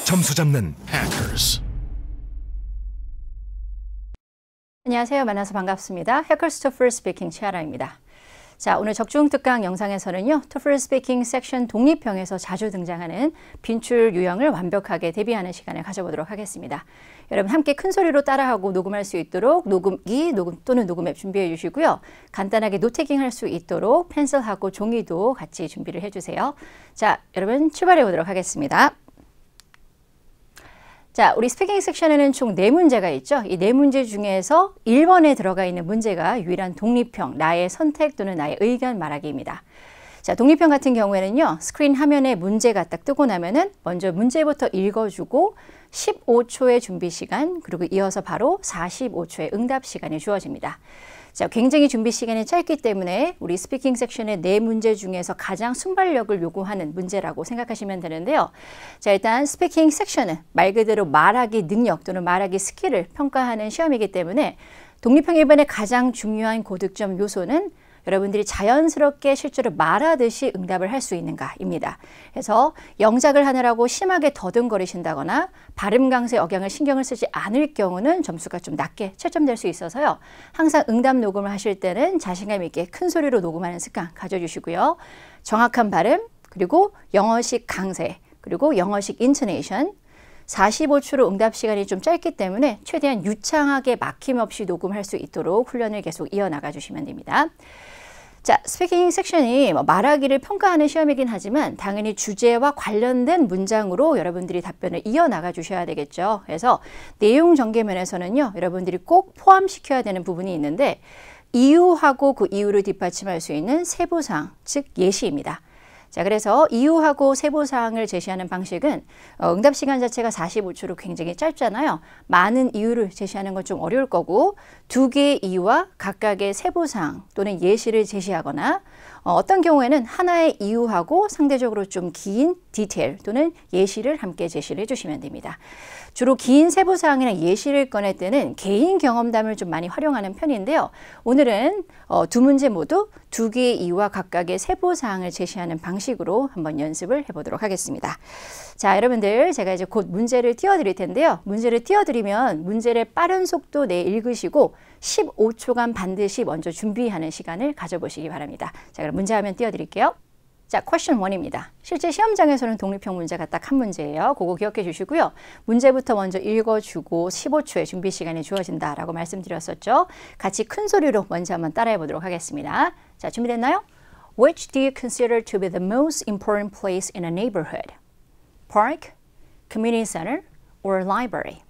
점수 잡는 Hackers. 안녕하세요. 만나서 반갑습니다. Hackers TOEFL 스피킹 최아라입니다. 자, 오늘 적중 특강 영상에서는요, TOEFL 스피킹 섹션 독립형에서 자주 등장하는 빈출 유형을 완벽하게 대비하는 시간을 가져보도록 하겠습니다. 여러분 함께 큰 소리로 따라하고 녹음할 수 있도록 녹음기 또는 녹음 앱 준비해 주시고요. 간단하게 노태깅 할 수 있도록 펜슬하고 종이도 같이 준비를 해주세요. 자, 여러분 출발해 보도록 하겠습니다. 자, 우리 스피킹 섹션에는 총 4문제가 있죠. 이 4문제 중에서 1번에 들어가 있는 문제가 유일한 독립형, 나의 선택 또는 나의 의견 말하기입니다. 자, 독립형 같은 경우에는요, 스크린 화면에 문제가 딱 뜨고 나면은 먼저 문제부터 읽어주고 15초의 준비 시간, 그리고 이어서 바로 45초의 응답 시간이 주어집니다. 자, 굉장히 준비 시간이 짧기 때문에 우리 스피킹 섹션의 4문제 중에서 가장 순발력을 요구하는 문제라고 생각하시면 되는데요. 자, 일단 스피킹 섹션은 말 그대로 말하기 능력 또는 말하기 스킬을 평가하는 시험이기 때문에 독립형 1번의 가장 중요한 고득점 요소는 여러분들이 자연스럽게 실제로 말하듯이 응답을 할 수 있는가입니다. 그래서 영작을 하느라고 심하게 더듬거리신다거나 발음 강세 억양을 신경을 쓰지 않을 경우는 점수가 좀 낮게 채점될 수 있어서요. 항상 응답 녹음을 하실 때는 자신감 있게 큰 소리로 녹음하는 습관 가져주시고요. 정확한 발음, 그리고 영어식 강세, 그리고 영어식 인토네이션, 45초로 응답 시간이 좀 짧기 때문에 최대한 유창하게 막힘없이 녹음할 수 있도록 훈련을 계속 이어나가 주시면 됩니다. 자, 스피킹 섹션이 말하기를 평가하는 시험이긴 하지만 당연히 주제와 관련된 문장으로 여러분들이 답변을 이어나가 주셔야 되겠죠. 그래서 내용 전개면에서는요, 여러분들이 꼭 포함시켜야 되는 부분이 있는데 이유하고 그 이유를 뒷받침할 수 있는 세부사항, 즉 예시입니다. 자, 그래서 이유하고 세부사항을 제시하는 방식은 응답 시간 자체가 45초로 굉장히 짧잖아요. 많은 이유를 제시하는 건 좀 어려울 거고 2개의 이유와 각각의 세부사항 또는 예시를 제시하거나 어떤 경우에는 하나의 이유하고 상대적으로 좀 긴 디테일 또는 예시를 함께 제시를 해주시면 됩니다. 주로 긴 세부사항이나 예시를 꺼낼 때는 개인 경험담을 좀 많이 활용하는 편인데요. 오늘은 2문제 모두 2개의 이유와 각각의 세부사항을 제시하는 방식으로 한번 연습을 해보도록 하겠습니다. 자, 여러분들 제가 이제 곧 문제를 띄워드릴 텐데요. 문제를 띄워드리면 문제를 빠른 속도 내 읽으시고 15초간 반드시 먼저 준비하는 시간을 가져보시기 바랍니다. 자, 그럼 문제 화면 띄워드릴게요. 자, question 1입니다. 실제 시험장에서는 독립형 문제가 딱 한 문제예요. 그거 기억해 주시고요. 문제부터 먼저 읽어주고 15초의 준비 시간이 주어진다라고 말씀드렸었죠. 같이 큰 소리로 먼저 한번 따라해 보도록 하겠습니다. 자, 준비됐나요? Which do you consider to be the most important place in a neighborhood? Park, community center, or library?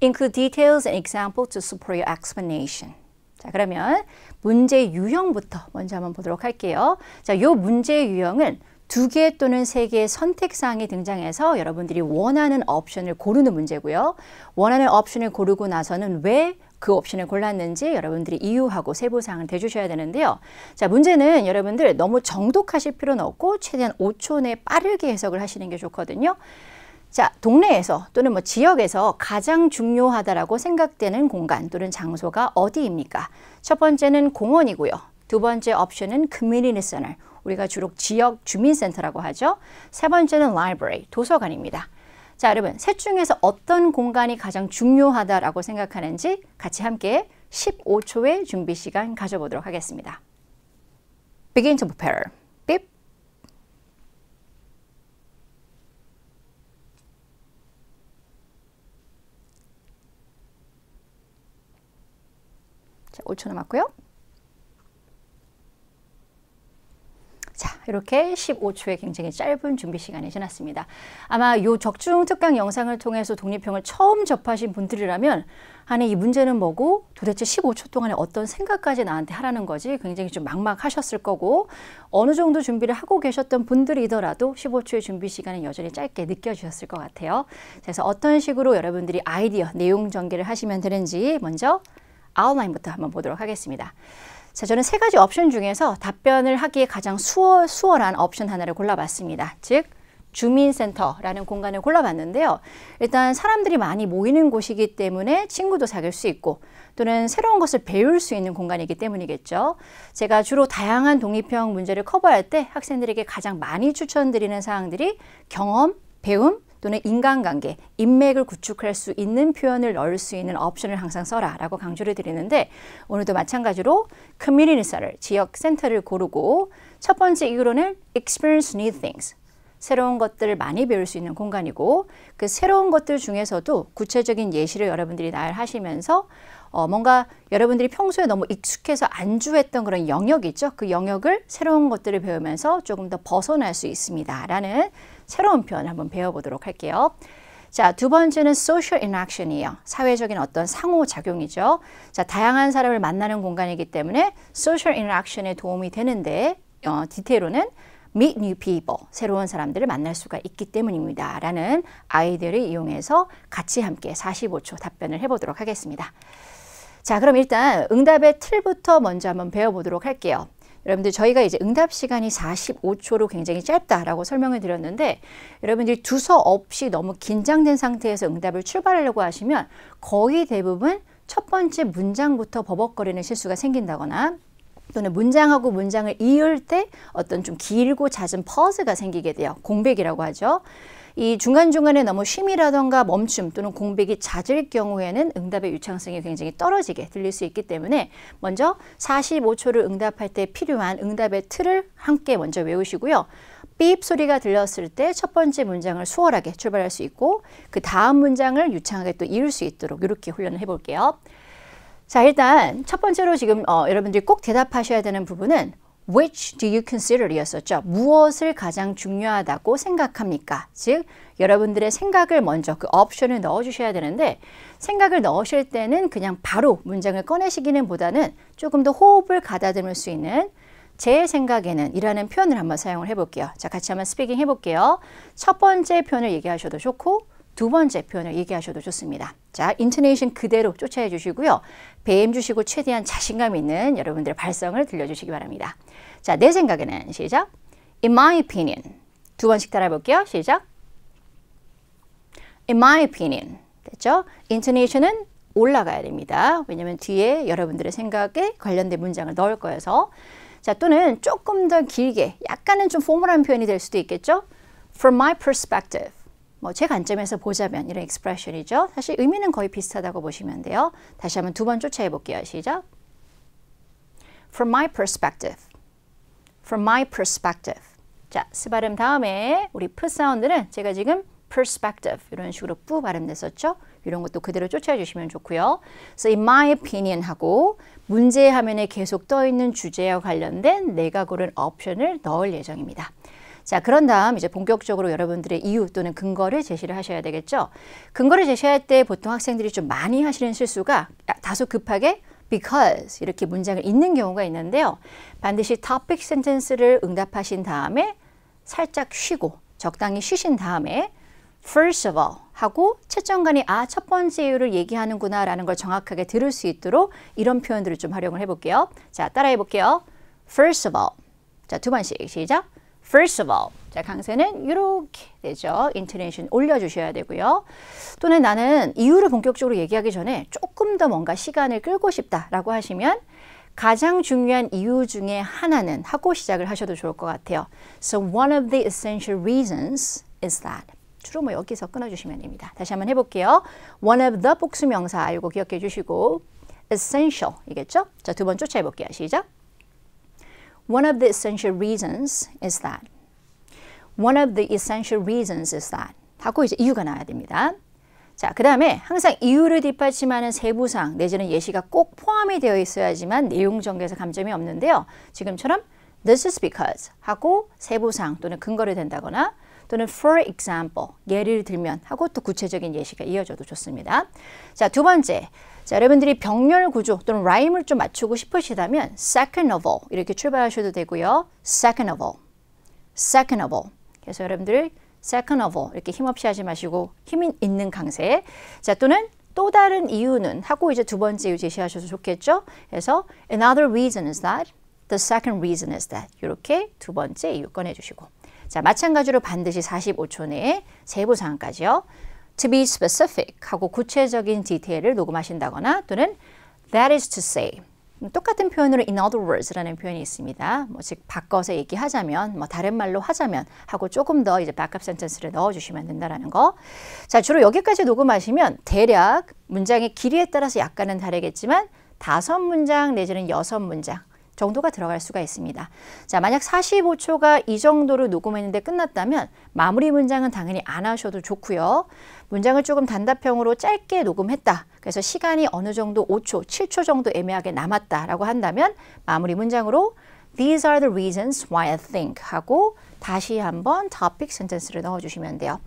Include details and examples to support your explanation. 자, 그러면 문제 유형부터 먼저 한번 보도록 할게요. 자, 요 문제 유형은 2개 또는 3개의 선택사항이 등장해서 여러분들이 원하는 옵션을 고르는 문제고요. 원하는 옵션을 고르고 나서는 왜 그 옵션을 골랐는지 여러분들이 이유하고 세부사항을 대주셔야 되는데요. 자, 문제는 여러분들 너무 정독하실 필요는 없고 최대한 5초 내에 빠르게 해석을 하시는 게 좋거든요. 자, 동네에서 또는 지역에서 가장 중요하다라고 생각되는 공간 또는 장소가 어디입니까? 첫 번째는 공원이고요. 2번째 옵션은 community center, 우리가 주로 지역 주민센터라고 하죠. 3번째는 library, 도서관입니다. 자, 여러분, 셋 중에서 어떤 공간이 가장 중요하다라고 생각하는지 같이 함께 15초의 준비 시간 가져보도록 하겠습니다. Begin to prepare. 삐. 자, 5초 남았고요. 자, 이렇게 15초의 굉장히 짧은 준비 시간이 지났습니다. 아마 이 적중 특강 영상을 통해서 독립형을 처음 접하신 분들이라면 아니, 이 문제는 뭐고 도대체 15초 동안에 어떤 생각까지 나한테 하라는 거지 굉장히 좀 막막하셨을 거고 어느 정도 준비를 하고 계셨던 분들이더라도 15초의 준비 시간은 여전히 짧게 느껴지셨을 것 같아요. 그래서 어떤 식으로 여러분들이 아이디어, 내용 전개를 하시면 되는지 먼저 아웃라인부터 한번 보도록 하겠습니다. 자, 저는 3가지 옵션 중에서 답변을 하기에 가장 수월한 옵션 하나를 골라봤습니다. 즉, 주민센터라는 공간을 골라봤는데요. 일단 사람들이 많이 모이는 곳이기 때문에 친구도 사귈 수 있고 또는 새로운 것을 배울 수 있는 공간이기 때문이겠죠. 제가 주로 다양한 독립형 문제를 커버할 때 학생들에게 가장 많이 추천드리는 사항들이 경험, 배움, 또는 인간관계, 인맥을 구축할 수 있는 표현을 넣을 수 있는 옵션을 항상 써라 라고 강조를 드리는데 오늘도 마찬가지로 커뮤니티 센터, 지역 센터를 고르고 첫 번째 이유로는 experience new things. 새로운 것들을 많이 배울 수 있는 공간이고 그 새로운 것들 중에서도 구체적인 예시를 여러분들이 나열하시면서 뭔가 여러분들이 평소에 너무 익숙해서 안주했던 그런 영역이 있죠. 그 영역을 새로운 것들을 배우면서 조금 더 벗어날 수 있습니다. 라는 새로운 표현을 한번 배워보도록 할게요. 자, 두 번째는 social interaction이에요. 사회적인 어떤 상호작용이죠. 자, 다양한 사람을 만나는 공간이기 때문에 social interaction에 도움이 되는데 디테일로는 meet new people, 새로운 사람들을 만날 수가 있기 때문입니다. 라는 아이디어를 이용해서 같이 함께 45초 답변을 해보도록 하겠습니다. 자, 그럼 일단 응답의 틀부터 먼저 한번 배워보도록 할게요. 여러분들 저희가 이제 응답 시간이 45초로 굉장히 짧다라고 설명을 드렸는데 여러분들이 두서 없이 너무 긴장된 상태에서 응답을 출발하려고 하시면 거의 대부분 첫 번째 문장부터 버벅거리는 실수가 생긴다거나 또는 문장하고 문장을 이을 때 어떤 좀 길고 잦은 퍼즈가 생기게 돼요. 공백이라고 하죠. 이 중간중간에 너무 쉼이라던가 멈춤 또는 공백이 잦을 경우에는 응답의 유창성이 굉장히 떨어지게 들릴 수 있기 때문에 먼저 45초를 응답할 때 필요한 응답의 틀을 함께 먼저 외우시고요. 삐입 소리가 들렸을 때 첫 번째 문장을 수월하게 출발할 수 있고 그 다음 문장을 유창하게 또 이을 수 있도록 이렇게 훈련을 해볼게요. 자, 일단 첫 번째로 지금 여러분들이 꼭 대답하셔야 되는 부분은 Which do you consider 이었었죠. 무엇을 가장 중요하다고 생각합니까? 즉 여러분들의 생각을 먼저 그 옵션을 넣어주셔야 되는데 생각을 넣으실 때는 그냥 바로 문장을 꺼내시기는 보다는 조금 더 호흡을 가다듬을 수 있는 제 생각에는 이라는 표현을 한번 사용을 해볼게요. 자, 같이 한번 스피킹 해볼게요. 첫 번째 표현을 얘기하셔도 좋고 두 번째 표현을 얘기하셔도 좋습니다. 자, 인토네이션 그대로 쫓아해 주시고요. 배임 주시고 최대한 자신감 있는 여러분들의 발성을 들려주시기 바랍니다. 자, 내 생각에는 시작. In my opinion. 두 번씩 따라해볼게요. 시작. In my opinion. 됐죠? 인토네이션은 올라가야 됩니다. 왜냐하면 뒤에 여러분들의 생각에 관련된 문장을 넣을 거여서. 자, 또는 조금 더 길게 약간은 좀 포멀한 표현이 될 수도 있겠죠? From my perspective. 제 관점에서 보자면 이런 expression이죠. 사실 의미는 거의 비슷하다고 보시면 돼요. 다시 한번 두 번 쫓아해 볼게요. 시작. From my perspective. From my perspective. 자, 스 발음 다음에 우리 프 사운드는 제가 지금 perspective 이런 식으로 뿌 발음됐었죠. 이런 것도 그대로 쫓아해 주시면 좋고요. So in my opinion 하고 문제 화면에 계속 떠 있는 주제와 관련된 내가 고른 옵션을 넣을 예정입니다. 자, 그런 다음 이제 본격적으로 여러분들의 이유 또는 근거를 제시를 하셔야 되겠죠. 근거를 제시할 때 보통 학생들이 좀 많이 하시는 실수가 다소 급하게 because 이렇게 문장을 잇는 경우가 있는데요. 반드시 topic sentence를 응답하신 다음에 살짝 쉬고 적당히 쉬신 다음에 first of all 하고 채점관이 첫 번째 이유를 얘기하는구나 라는 걸 정확하게 들을 수 있도록 이런 표현들을 좀 활용을 해볼게요. 자, 따라해 볼게요. first of all. 자, 두 번씩 시작. First of all. 자, 강세는 이렇게 되죠. 인토네이션 올려주셔야 되고요. 또는 나는 이유를 본격적으로 얘기하기 전에 조금 더 뭔가 시간을 끌고 싶다라고 하시면 가장 중요한 이유 중에 하나는 하고 시작을 하셔도 좋을 것 같아요. So one of the essential reasons is that. 주로 여기서 끊어주시면 됩니다. 다시 한번 해볼게요. One of the 복수명사 이거 기억해 주시고 essential 이겠죠? 자, 두 번 쫓아해 볼게요. 시작. One of the essential reasons is that. One of the essential reasons is that. 하고 이제 이유가 나와야 됩니다. 자, 그 다음에 항상 이유를 뒷받침하는 세부사항 내지는 예시가 꼭 포함이 되어 있어야지만 내용 전개에서 감점이 없는데요. 지금처럼 this is because 하고 세부사항 또는 근거를 댄다거나 또는 for example 예를 들면 하고 또 구체적인 예시가 이어져도 좋습니다. 자, 두 번째. 자, 여러분들이 병렬 구조 또는 라임을 좀 맞추고 싶으시다면 second of all 이렇게 출발하셔도 되고요. second of all. second of all. 그래서 여러분들 second of all 이렇게 힘없이 하지 마시고 힘 있는 강세. 자, 또는 또 다른 이유는 하고 이제 두 번째 이유 제시하셔도 좋겠죠. 그래서 another reason is that. The second reason is that. 이렇게 두 번째 이유 꺼내주시고. 자, 마찬가지로 반드시 45초 내에 세부사항까지요. To be specific 하고 구체적인 디테일을 녹음하신다거나 또는 that is to say 똑같은 표현으로 in other words라는 표현이 있습니다. 즉 바꿔서 얘기하자면, 다른 말로 하자면 하고 조금 더 이제 backup sentence를 넣어주시면 된다라는 거. 자, 주로 여기까지 녹음하시면 대략 문장의 길이에 따라서 약간은 다르겠지만 5문장 내지는 6문장 정도가 들어갈 수가 있습니다. 자, 만약 45초가 이 정도로 녹음했는데 끝났다면 마무리 문장은 당연히 안 하셔도 좋고요. 문장을 조금 단답형으로 짧게 녹음했다. 그래서 시간이 어느 정도 5초, 7초 정도 애매하게 남았다라고 한다면 마무리 문장으로 These are the reasons why I think 하고 다시 한번 topic sentence를 넣어주시면 돼요.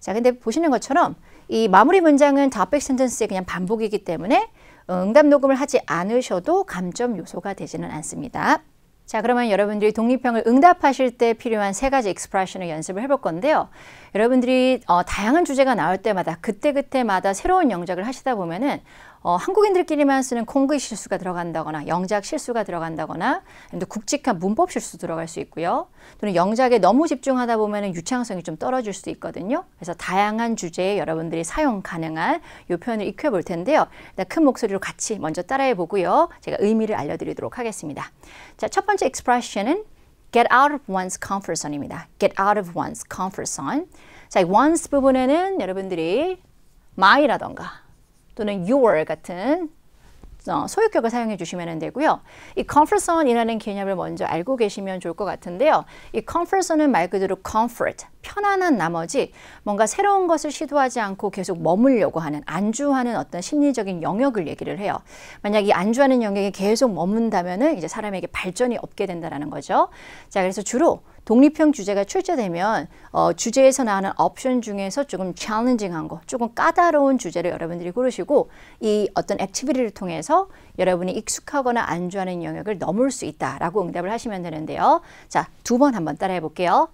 자, 근데 보시는 것처럼 이 마무리 문장은 topic sentence의 그냥 반복이기 때문에 응답 녹음을 하지 않으셔도 감점 요소가 되지는 않습니다. 자, 그러면 여러분들이 독립형을 응답하실 때 필요한 3가지 expression을 연습을 해볼 건데요. 여러분들이 다양한 주제가 나올 때마다 그때그때마다 새로운 영작을 하시다 보면은 한국인들끼리만 쓰는 콩글 실수가 들어간다거나 영작 실수가 들어간다거나 또 굵직한 문법 실수 들어갈 수 있고요. 또는 영작에 너무 집중하다 보면 유창성이 좀 떨어질 수도 있거든요. 그래서 다양한 주제에 여러분들이 사용 가능한 이 표현을 익혀볼 텐데요. 일단 큰 목소리로 같이 먼저 따라해 보고요. 제가 의미를 알려드리도록 하겠습니다. 자, 첫 번째 expression은 get out of one's comfort zone입니다. get out of one's comfort zone. 자, 이 once 부분에는 여러분들이 my라던가 또는 your 같은 소유격을 사용해 주시면 되고요. 이 comfort zone이라는 개념을 먼저 알고 계시면 좋을 것 같은데요. 이 comfort zone은 말 그대로 comfort, 편안한 나머지 뭔가 새로운 것을 시도하지 않고 계속 머물려고 하는, 안주하는 어떤 심리적인 영역을 얘기를 해요. 만약 이 안주하는 영역에 계속 머문다면은 이제 사람에게 발전이 없게 된다는 거죠. 자, 그래서 주로 독립형 주제가 출제되면 주제에서 나오는 옵션 중에서 조금 챌린징한 거, 조금 까다로운 주제를 여러분들이 고르시고 이 어떤 액티비티를 통해서 여러분이 익숙하거나 안주하는 영역을 넘을 수 있다라고 응답을 하시면 되는데요. 자, 2번 한번 따라해 볼게요.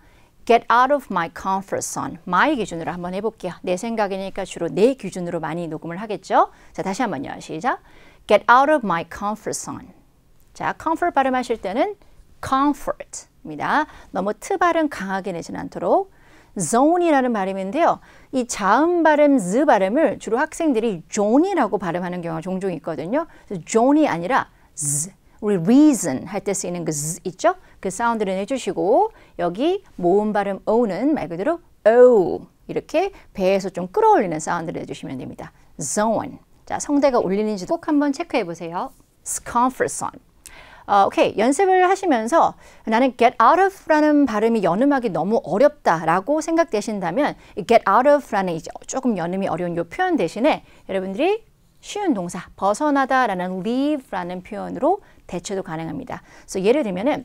Get out of my comfort zone. my 기준으로 한번 해볼게요. 내 생각이니까 주로 내 기준으로 많이 녹음을 하겠죠. 자, 다시 한번요. 시작. Get out of my comfort zone. 자, comfort 발음하실 때는 comfort입니다. 너무 트 발음 강하게 내지는 않도록. zone이라는 발음인데요. 이 자음 발음, z 발음을 주로 학생들이 zone이라고 발음하는 경우가 종종 있거든요. zone이 아니라 z. 우리 reason 할 때 쓰이는 그 z 있죠? 그 사운드를 내주시고 여기 모음 발음 o는 말 그대로 o 이렇게 배에서 좀 끌어올리는 사운드를 내주시면 됩니다. zone. 자, 성대가 울리는지도 꼭 한번 체크해 보세요. comfort zone. 오케이. 연습을 하시면서 나는 get out of라는 발음이 연음하기 너무 어렵다라고 생각되신다면 get out of라는 이제 조금 연음이 어려운 이 표현 대신에 여러분들이 쉬운 동사, 벗어나다라는 leave라는 표현으로 대체도 가능합니다. 그래서 예를 들면은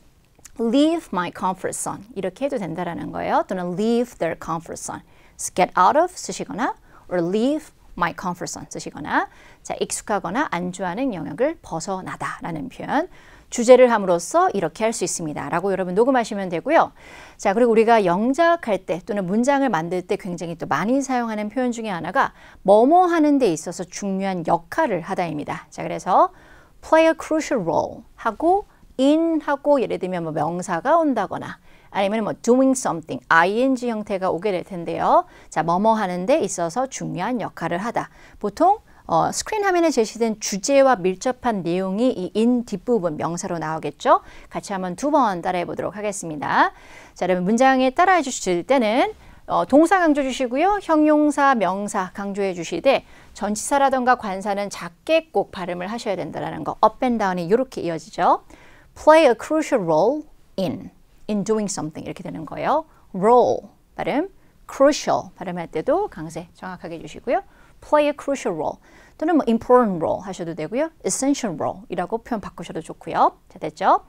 leave my comfort zone 이렇게 해도 된다라는 거예요. 또는 leave their comfort zone. get out of 쓰시거나 or leave my comfort zone 쓰시거나 자, 익숙하거나 안주하는 영역을 벗어나다라는 표현. 주제를 함으로써 이렇게 할 수 있습니다. 라고 여러분 녹음하시면 되고요. 자, 그리고 우리가 영작할 때 또는 문장을 만들 때 굉장히 또 많이 사용하는 표현 중에 하나가 뭐뭐 하는 데 있어서 중요한 역할을 하다입니다. 자, 그래서 play a crucial role 하고 in 하고 예를 들면 뭐 명사가 온다거나 아니면 뭐 doing something, ing 형태가 오게 될 텐데요. 자, 뭐뭐 하는 데 있어서 중요한 역할을 하다. 보통 스크린 화면에 제시된 주제와 밀접한 내용이 이 in 뒷부분 명사로 나오겠죠. 같이 한번 2번 따라해 보도록 하겠습니다. 자, 여러분 문장에 따라해 주실 때는 동사 강조 주시고요. 형용사, 명사 강조해 주시되 전치사라던가 관사는 작게 꼭 발음을 하셔야 된다는 거. up and down이 이렇게 이어지죠. play a crucial role in doing something 이렇게 되는 거예요. role 발음, crucial 발음할 때도 강세 정확하게 해주시고요. play a crucial role 또는 뭐 important role 하셔도 되고요. essential role 이라고 표현 바꾸셔도 좋고요. 자, 됐죠?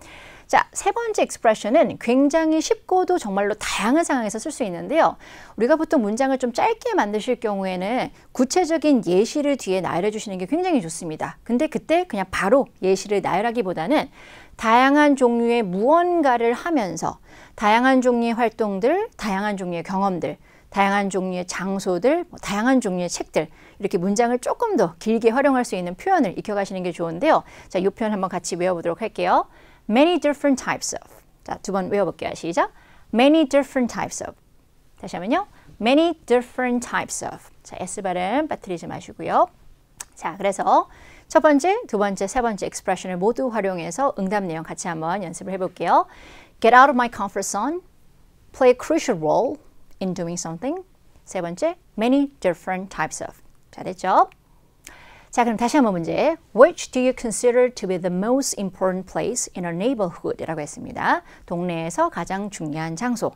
자, 세 번째 expression은 굉장히 쉽고도 정말로 다양한 상황에서 쓸 수 있는데요. 우리가 보통 문장을 좀 짧게 만드실 경우에는 구체적인 예시를 뒤에 나열해 주시는 게 굉장히 좋습니다. 근데 그때 그냥 바로 예시를 나열하기보다는 다양한 종류의 무언가를 하면서 다양한 종류의 활동들, 다양한 종류의 경험들, 다양한 종류의 장소들, 다양한 종류의 책들 이렇게 문장을 조금 더 길게 활용할 수 있는 표현을 익혀가시는 게 좋은데요. 자, 이 표현 한번 같이 외워보도록 할게요. Many different types of. 자, 2번 외워볼게요. 시작. Many different types of. 다시 하면요. Many different types of. 자, S 발음 빠뜨리지 마시고요. 자, 그래서 첫 번째, 두 번째, 세 번째 expression을 모두 활용해서 응답 내용 같이 한번 연습을 해볼게요. Get out of my comfort zone. Play a crucial role in doing something. 세 번째, many different types of. 잘했죠? 자, 그럼 다시 한번 문제. Which do you consider to be the most important place in a neighborhood? 이라고 했습니다. 동네에서 가장 중요한 장소.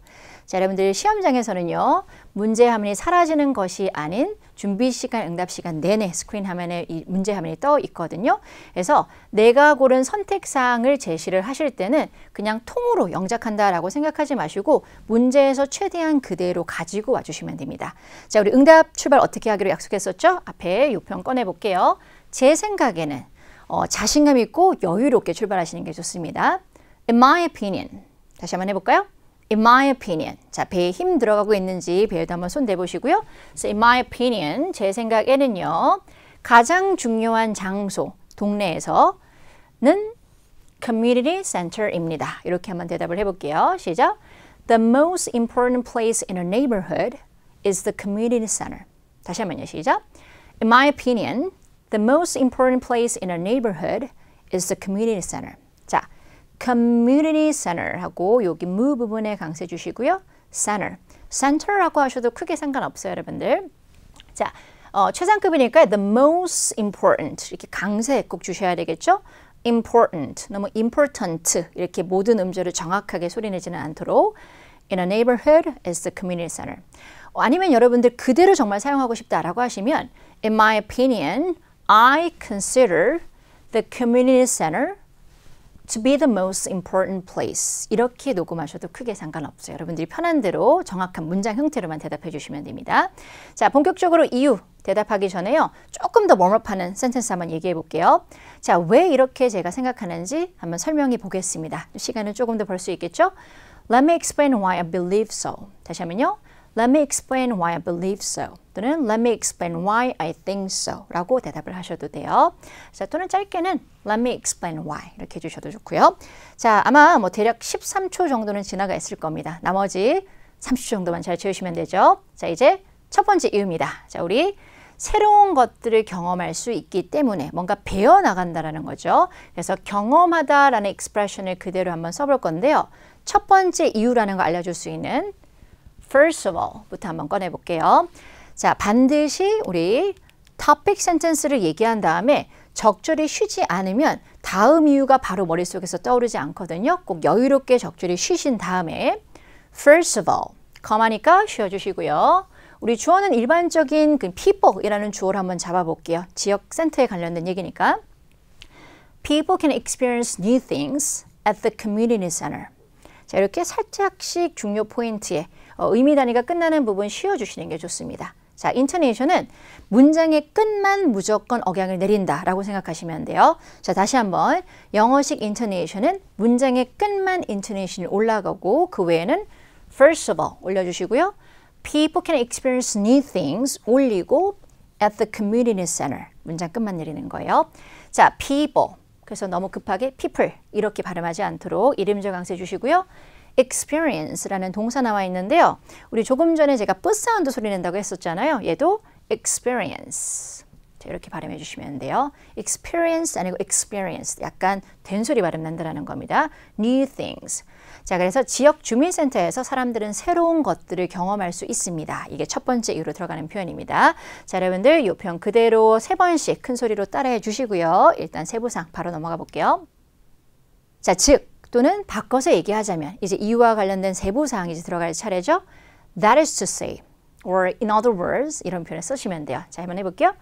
자, 여러분들 시험장에서는요. 문제 화면이 사라지는 것이 아닌 준비 시간, 응답 시간 내내 스크린 화면에 이 문제 화면이 떠 있거든요. 그래서 내가 고른 선택사항을 제시를 하실 때는 그냥 통으로 영작한다라고 생각하지 마시고 문제에서 최대한 그대로 가지고 와주시면 됩니다. 자, 우리 응답 출발 어떻게 하기로 약속했었죠? 앞에 요편 꺼내볼게요. 제 생각에는 자신감 있고 여유롭게 출발하시는 게 좋습니다. In my opinion. 다시 한번 해볼까요? In my opinion. 자, 배에 힘 들어가고 있는지 배에도 한번 손 대보시고요. So in my opinion, 제 생각에는요. 가장 중요한 장소, 동네에서는 community center입니다. 이렇게 한번 대답을 해볼게요. 시작. The most important place in a neighborhood is the community center. 다시 한번요. 시작. In my opinion, the most important place in a neighborhood is the community center. 자, community center 하고 여기 무 부분에 강세 주시고요. center. center라고 하셔도 크게 상관없어요, 여러분들. 자, 최상급이니까 the most important 이렇게 강세 꼭 주셔야 되겠죠? important, 너무 important 이렇게 모든 음절을 정확하게 소리내지는 않도록 in a neighborhood is the community center. 아니면 여러분들 그대로 정말 사용하고 싶다라고 하시면 in my opinion, I consider the community center to be the most important place. 이렇게 녹음하셔도 크게 상관없어요. 여러분들이 편한 대로 정확한 문장 형태로만 대답해 주시면 됩니다. 자, 본격적으로 이유 대답하기 전에요. 조금 더 웜업하는 센텐스 한번 얘기해 볼게요. 자, 왜 이렇게 제가 생각하는지 한번 설명해 보겠습니다. 시간을 조금 더 벌 수 있겠죠? Let me explain why I believe so. 다시 하면요. Let me explain why I believe so. 또는 Let me explain why I think so. 라고 대답을 하셔도 돼요. 자, 또는 짧게는 Let me explain why. 이렇게 해주셔도 좋고요. 자, 아마 뭐 대략 13초 정도는 지나가 있을 겁니다. 나머지 30초 정도만 잘 채우시면 되죠. 자, 이제 첫 번째 이유입니다. 자, 우리 새로운 것들을 경험할 수 있기 때문에 뭔가 배워나간다라는 거죠. 그래서 경험하다라는 expression을 그대로 한번 써볼 건데요. 첫 번째 이유라는 거 알려줄 수 있는 First of all 부터 한번 꺼내볼게요. 자, 반드시 우리 topic sentence를 얘기한 다음에 적절히 쉬지 않으면 다음 이유가 바로 머릿속에서 떠오르지 않거든요. 꼭 여유롭게 적절히 쉬신 다음에 First of all, com하니까 쉬어주시고요. 우리 주어는 일반적인 그 people이라는 주어를 한번 잡아볼게요. 지역 센터에 관련된 얘기니까. People can experience new things at the community center. 자, 이렇게 살짝씩 중요 포인트에 의미 단위가 끝나는 부분 쉬어주시는 게 좋습니다. 자, 인토네이션은 문장의 끝만 무조건 억양을 내린다라고 생각하시면 돼요. 자, 다시 한번 영어식 인토네이션은 문장의 끝만 인토네이션이 올라가고 그 외에는 first of all 올려주시고요. People can experience new things 올리고 at the community center 문장 끝만 내리는 거예요. 자, people 그래서 너무 급하게 people 이렇게 발음하지 않도록 이름적 강세 주시고요. experience라는 동사 나와 있는데요. 우리 조금 전에 제가 뿌 사운드 소리 낸다고 했었잖아요. 얘도 experience. 자, 이렇게 발음해 주시면 돼요. experience 아니고 experience. 약간 된소리 발음 난다라는 겁니다. new things. 자, 그래서 지역 주민센터에서 사람들은 새로운 것들을 경험할 수 있습니다. 이게 첫 번째 이유로 들어가는 표현입니다. 자, 여러분들 이 표현 그대로 3번씩 큰 소리로 따라해 주시고요. 일단 세부상 바로 넘어가 볼게요. 자, 즉 또는 바꿔서 얘기하자면 이제 이유와 관련된 세부사항이 이제 들어갈 차례죠. That is to say, or in other words 이런 표현을 쓰시면 돼요. 자, 한번 해볼게요.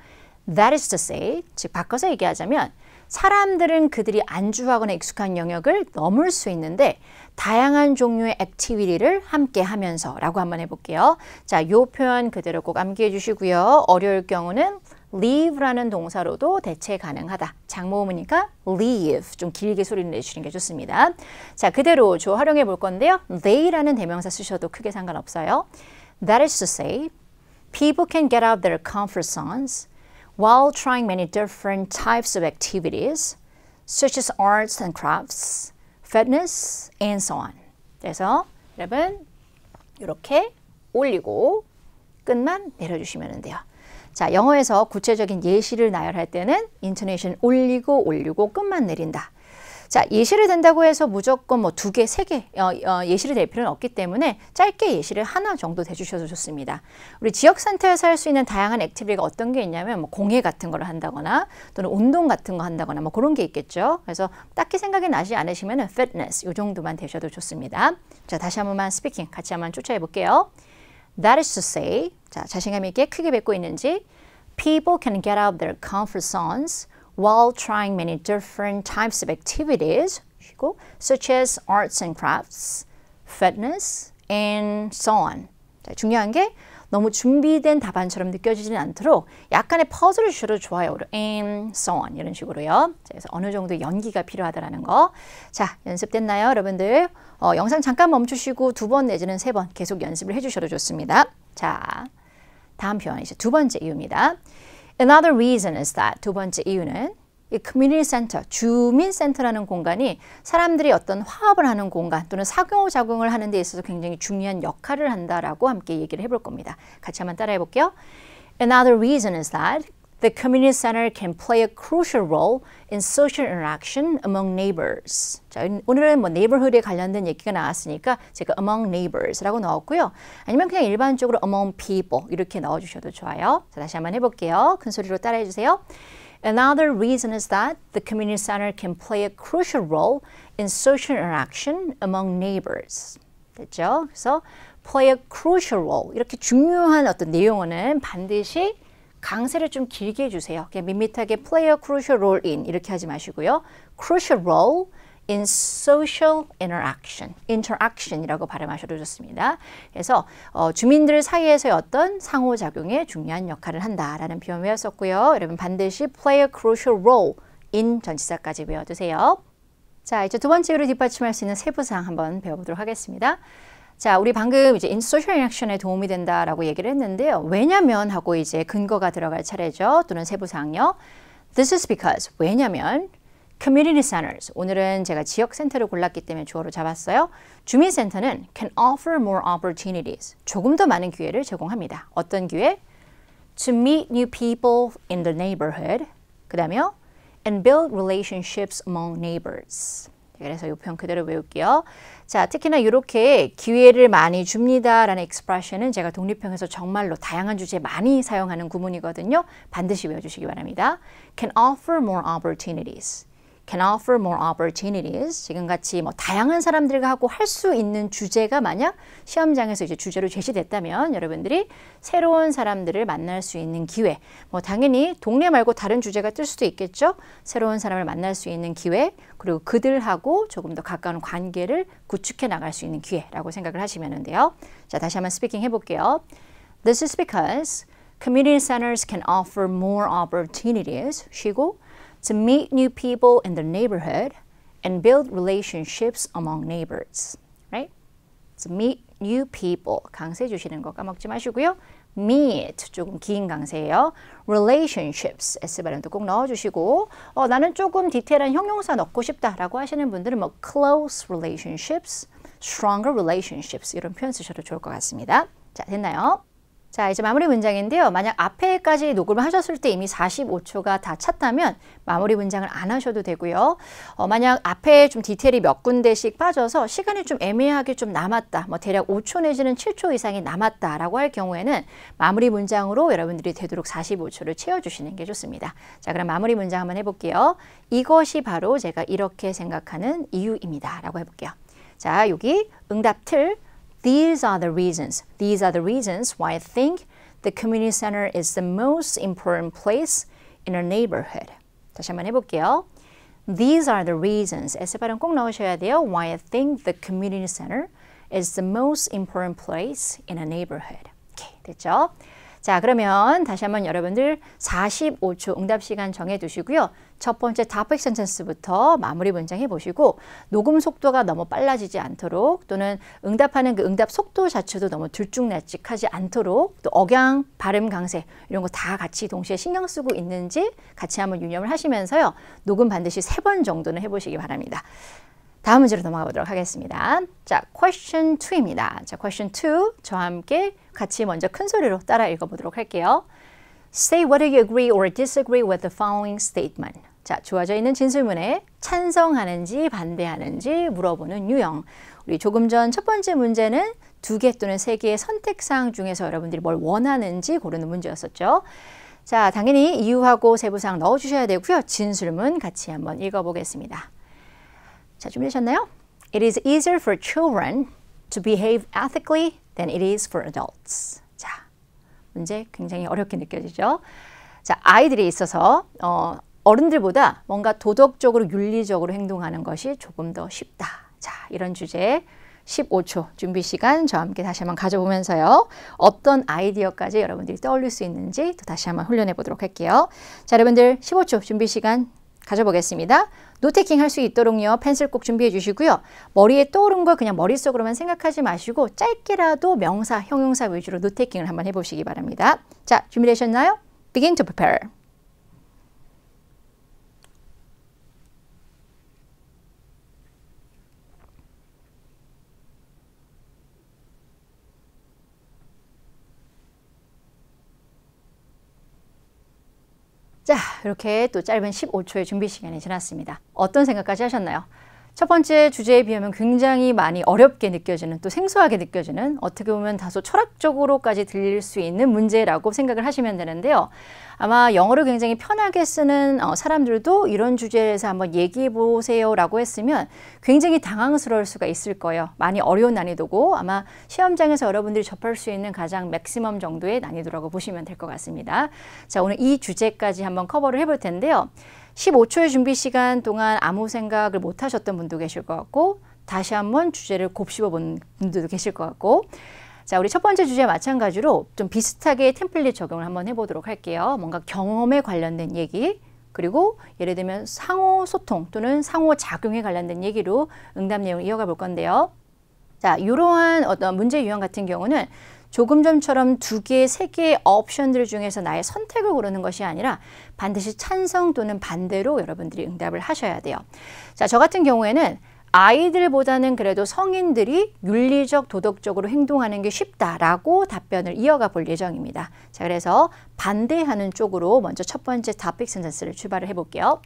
That is to say, 즉 바꿔서 얘기하자면 사람들은 그들이 안주하거나 익숙한 영역을 넘을 수 있는데 다양한 종류의 액티비티를 함께 하면서 라고 한번 해볼게요. 자, 요 표현 그대로 꼭 암기해 주시고요. 어려울 경우는 leave라는 동사로도 대체 가능하다. 장모음이니까 leave 좀 길게 소리를 내주시는 게 좋습니다. 자, 그대로 조 활용해 볼 건데요. they라는 대명사 쓰셔도 크게 상관없어요. That is to say, people can get out of their comfort zones while trying many different types of activities such as arts and crafts, fitness, and so on. 그래서 여러분 이렇게 올리고 끝만 내려주시면 돼요. 자, 영어에서 구체적인 예시를 나열할 때는 인토네이션 올리고 끝만 내린다. 자, 예시를 댄다고 해서 무조건 뭐 2개, 3개 예시를 댈 필요는 없기 때문에 짧게 예시를 하나 정도 대주셔도 좋습니다. 우리 지역센터에서 할 수 있는 다양한 액티비티가 어떤 게 있냐면 뭐 공예 같은 걸 한다거나 또는 운동 같은 거 한다거나 뭐 그런 게 있겠죠. 그래서 딱히 생각이 나지 않으시면 fitness 이 정도만 되셔도 좋습니다. 자, 다시 한 번만 스피킹 같이 한번 쫓아해 볼게요. That is to say, 자, 자신감 있게 크게 뱉고 있는지 People can get out of their comfort zones while trying many different types of activities, such as arts and crafts, fitness, and so on. 자, 중요한 게 너무 준비된 답안처럼 느껴지지는 않도록 약간의 퍼즐을 주셔도 좋아요. and so on 이런 식으로요. 자, 그래서 어느 정도 연기가 필요하다라는 거. 자, 연습됐나요, 여러분들? 영상 잠깐 멈추시고 2번 내지는 3번 계속 연습을 해주셔도 좋습니다. 자, 다음 표현 이제 2번째 이유입니다. Another reason is that 두 번째 이유는 이 community center, 주민센터라는 공간이 사람들이 어떤 화합을 하는 공간 또는 상호작용을 하는 데 있어서 굉장히 중요한 역할을 한다라고 함께 얘기를 해볼 겁니다. 같이 한번 따라해 볼게요. Another reason is that the community center can play a crucial role in social interaction among neighbors. 자, 오늘은 뭐 neighborhood에 관련된 얘기가 나왔으니까 제가 among neighbors라고 넣었고요. 아니면 그냥 일반적으로 among people 이렇게 넣어주셔도 좋아요. 자, 다시 한번 해볼게요. 큰 소리로 따라해 주세요. Another reason is that the community center can play a crucial role in social interaction among neighbors. 됐죠? 그래서 play a crucial role 이렇게 중요한 어떤 내용어는 반드시 강세를 좀 길게 해주세요. 그냥 밋밋하게 play a crucial role in 이렇게 하지 마시고요. crucial role in social interaction, interaction이라고 발음하셔도 좋습니다. 그래서 주민들 사이에서의 어떤 상호작용에 중요한 역할을 한다라는 표현 외웠었고요. 여러분 반드시 play a crucial role in 전치사까지 외워두세요. 자, 이제 2번째로 뒷받침할 수 있는 세부사항 한번 배워보도록 하겠습니다. 자, 우리 방금 이제 in social interaction에 도움이 된다라고 얘기를 했는데요. 왜냐면 하고 이제 근거가 들어갈 차례죠. 또는 세부사항요. This is because 왜냐면 community centers 오늘은 제가 지역센터를 골랐기 때문에 주어로 잡았어요. 주민센터는 can offer more opportunities 조금 더 많은 기회를 제공합니다. 어떤 기회? To meet new people in the neighborhood 그 다음에요. And build relationships among neighbors. 그래서 이 표현 그대로 외울게요. 자, 특히나 이렇게 기회를 많이 줍니다라는 expression은 제가 독립형에서 정말로 다양한 주제에 많이 사용하는 구문이거든요. 반드시 외워주시기 바랍니다. Can offer more opportunities. Can offer more opportunities. 지금같이 뭐 다양한 사람들과 하고 할 수 있는 주제가 만약 시험장에서 이제 주제로 제시됐다면 여러분들이 새로운 사람들을 만날 수 있는 기회. 뭐 당연히 동네 말고 다른 주제가 뜰 수도 있겠죠. 새로운 사람을 만날 수 있는 기회. 그리고 그들하고 조금 더 가까운 관계를 구축해 나갈 수 있는 기회라고 생각을 하시면 돼요. 자, 다시 한번 스피킹 해볼게요. This is because community centers can offer more opportunities. 쉬고 to meet new people in the neighborhood and build relationships among neighbors. Right? To meet new people. 강세 주시는 거 까먹지 마시고요. meet 조금 긴 강세예요. relationships S 발음도 꼭 넣어주시고 나는 조금 디테일한 형용사 넣고 싶다라고 하시는 분들은 뭐 close relationships, stronger relationships 이런 표현 쓰셔도 좋을 것 같습니다. 자, 됐나요? 자, 이제 마무리 문장인데요. 만약 앞에까지 녹음을 하셨을 때 이미 45초가 다 찼다면 마무리 문장을 안 하셔도 되고요. 만약 앞에 좀 디테일이 몇 군데씩 빠져서 시간이 좀 애매하게 좀 남았다. 뭐 대략 5초 내지는 7초 이상이 남았다라고 할 경우에는 마무리 문장으로 여러분들이 되도록 45초를 채워주시는 게 좋습니다. 자, 그럼 마무리 문장 한번 해볼게요. 이것이 바로 제가 이렇게 생각하는 이유입니다. 라고 해볼게요. 자, 여기 응답 틀. These are the reasons. These are the reasons why I think the community center is the most important place in our neighborhood. 다시 한번 해볼게요. These are the reasons. S 발음 꼭 넣으셔야 돼요. Why I think the community center is the most important place in a neighborhood. 오케이, 됐죠? 자, 그러면 다시 한번 여러분들 45초 응답 시간 정해두시고요. 첫 번째 topic sentence부터 마무리 문장 해보시고 녹음 속도가 너무 빨라지지 않도록 또는 응답하는 그 응답 속도 자체도 너무 들쭉날쭉하지 않도록 또 억양, 발음 강세 이런 거 다 같이 동시에 신경 쓰고 있는지 같이 한번 유념을 하시면서요. 녹음 반드시 3번 정도는 해보시기 바랍니다. 다음 문제로 넘어가 보도록 하겠습니다. 자, question 2입니다. 자, question 2 저와 함께 같이 먼저 큰 소리로 따라 읽어보도록 할게요. Say whether you agree or disagree with the following statement. 자, 주어져 있는 진술문에 찬성하는지 반대하는지 물어보는 유형. 우리 조금 전 첫 번째 문제는 2개 또는 3개의 선택사항 중에서 여러분들이 뭘 원하는지 고르는 문제였었죠. 자, 당연히 이유하고 세부사항 넣어주셔야 되고요. 진술문 같이 한번 읽어보겠습니다. 자, 준비되셨나요? It is easier for children to behave ethically than it is for adults. 자, 문제 굉장히 어렵게 느껴지죠? 자, 아이들이 있어서 어른들보다 뭔가 도덕적으로 윤리적으로 행동하는 것이 조금 더 쉽다. 자, 이런 주제 15초 준비 시간 저와 함께 다시 한번 가져보면서요. 어떤 아이디어까지 여러분들이 떠올릴 수 있는지 또 다시 한번 훈련해 보도록 할게요. 자, 여러분들 15초 준비 시간 가져보겠습니다. 노테킹 할 수 있도록요. 펜슬 꼭 준비해 주시고요. 머리에 떠오른 거 그냥 머릿속으로만 생각하지 마시고 짧게라도 명사, 형용사 위주로 노테킹을 한번 해보시기 바랍니다. 자, 준비되셨나요? Begin to prepare. 자, 이렇게 또 짧은 15초의 준비 시간이 지났습니다. 어떤 생각까지 하셨나요? 첫 번째 주제에 비하면 굉장히 많이 어렵게 느껴지는, 또 생소하게 느껴지는, 어떻게 보면 다소 철학적으로까지 들릴 수 있는 문제라고 생각을 하시면 되는데요. 아마 영어를 굉장히 편하게 쓰는 사람들도 이런 주제에서 한번 얘기해 보세요 라고 했으면 굉장히 당황스러울 수가 있을 거예요. 많이 어려운 난이도고 아마 시험장에서 여러분들이 접할 수 있는 가장 맥시멈 정도의 난이도라고 보시면 될 것 같습니다. 자, 오늘 이 주제까지 한번 커버를 해볼 텐데요. 15초의 준비 시간 동안 아무 생각을 못 하셨던 분도 계실 것 같고 다시 한번 주제를 곱씹어 본 분들도 계실 것 같고 자, 우리 첫 번째 주제와 마찬가지로 좀 비슷하게 템플릿 적용을 한번 해보도록 할게요. 뭔가 경험에 관련된 얘기 그리고 예를 들면 상호소통 또는 상호작용에 관련된 얘기로 응답 내용을 이어가 볼 건데요. 자, 이러한 어떤 문제 유형 같은 경우는 조금 전처럼 2개, 3개의 옵션들 중에서 나의 선택을 고르는 것이 아니라 반드시 찬성 또는 반대로 여러분들이 응답을 하셔야 돼요. 자, 저 같은 경우에는 아이들보다는 그래도 성인들이 윤리적, 도덕적으로 행동하는 게 쉽다라고 답변을 이어가 볼 예정입니다. 자, 그래서 반대하는 쪽으로 먼저 첫 번째 topic sentence를 출발을 해볼게요.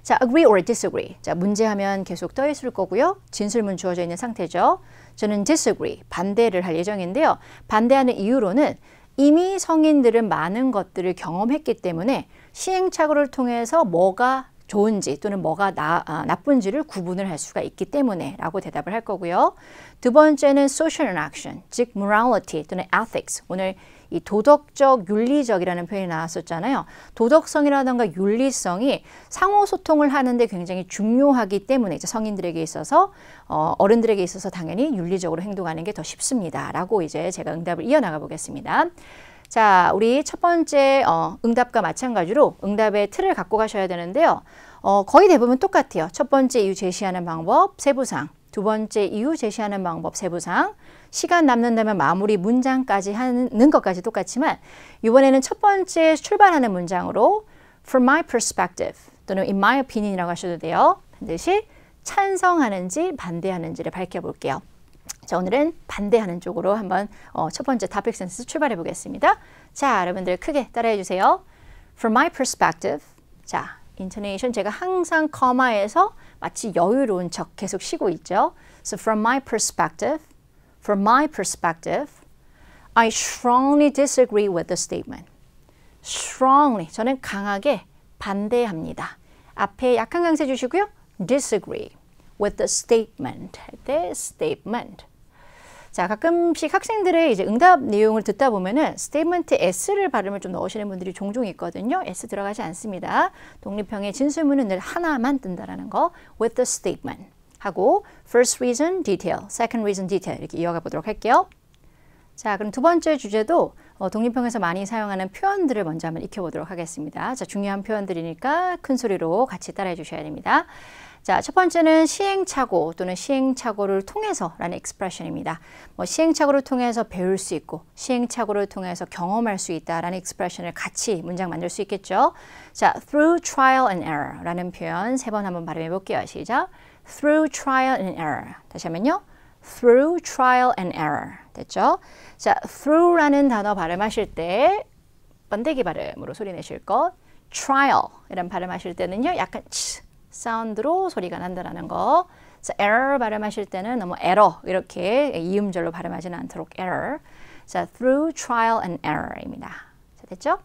자, agree or disagree. 자, 문제하면 계속 떠 있을 거고요. 진술문 주어져 있는 상태죠. 저는 disagree, 반대를 할 예정인데요. 반대하는 이유로는 이미 성인들은 많은 것들을 경험했기 때문에 시행착오를 통해서 뭐가 좋은지 또는 뭐가 나쁜지를 구분을 할 수가 있기 때문에 라고 대답을 할 거고요. 두 번째는 social interaction, 즉 morality 또는 ethics. 오늘 이 도덕적, 윤리적이라는 표현이 나왔었잖아요. 도덕성이라든가 윤리성이 상호소통을 하는데 굉장히 중요하기 때문에 이제 성인들에게 있어서 어른들에게 있어서 당연히 윤리적으로 행동하는 게 더 쉽습니다. 라고 이제 제가 응답을 이어나가 보겠습니다. 자, 우리 첫 번째 응답과 마찬가지로 응답의 틀을 갖고 가셔야 되는데요. 거의 대부분 똑같아요. 첫 번째 이유 제시하는 방법, 세부사항. 두 번째 이유 제시하는 방법, 세부사항. 시간 남는다면 마무리 문장까지 하는 것까지 똑같지만 이번에는 첫 번째 출발하는 문장으로 From my perspective 또는 In my opinion이라고 하셔도 돼요. 반드시 찬성하는지 반대하는지를 밝혀볼게요. 자, 오늘은 반대하는 쪽으로 한번 첫 번째 topic sentence 출발해 보겠습니다. 자, 여러분들 크게 따라해 주세요. From my perspective. 자, intonation 제가 항상 커마에서 마치 여유로운 척 계속 쉬고 있죠. So from my perspective, I strongly disagree with the statement. strongly, 저는 강하게 반대합니다. 앞에 약한 강세 주시고요. disagree with the statement. 할 때 statement. 자, 가끔씩 학생들의 이제 응답 내용을 듣다 보면은 statement에 s를 발음을 좀 넣으시는 분들이 종종 있거든요. s 들어가지 않습니다. 독립형의 진술문은 늘 하나만 뜬다라는 거. with the statement 하고 first reason, detail, second reason, detail 이렇게 이어가 보도록 할게요. 자, 그럼 두 번째 주제도 독립형에서 많이 사용하는 표현들을 먼저 한번 익혀보도록 하겠습니다. 자, 중요한 표현들이니까 큰 소리로 같이 따라해 주셔야 됩니다. 자, 첫 번째는 시행착오 또는 시행착오를 통해서라는 expression입니다. 시행착오를 통해서 배울 수 있고 시행착오를 통해서 경험할 수 있다라는 expression을 같이 문장 만들 수 있겠죠. 자, through trial and error라는 표현 3번 한번 발음해 볼게요. 시작. through trial and error. 다시 하면요. through trial and error. 됐죠? 자, through라는 단어 발음하실 때 번데기 발음으로 소리 내실 것. trial 이런 발음하실 때는요. 약간 치 사운드로 소리가 난다는 거. 그래서 error 발음하실 때는 너무 error 이렇게 이음절로 발음하지는 않도록 error. 자, through trial and error입니다. 자, 됐죠?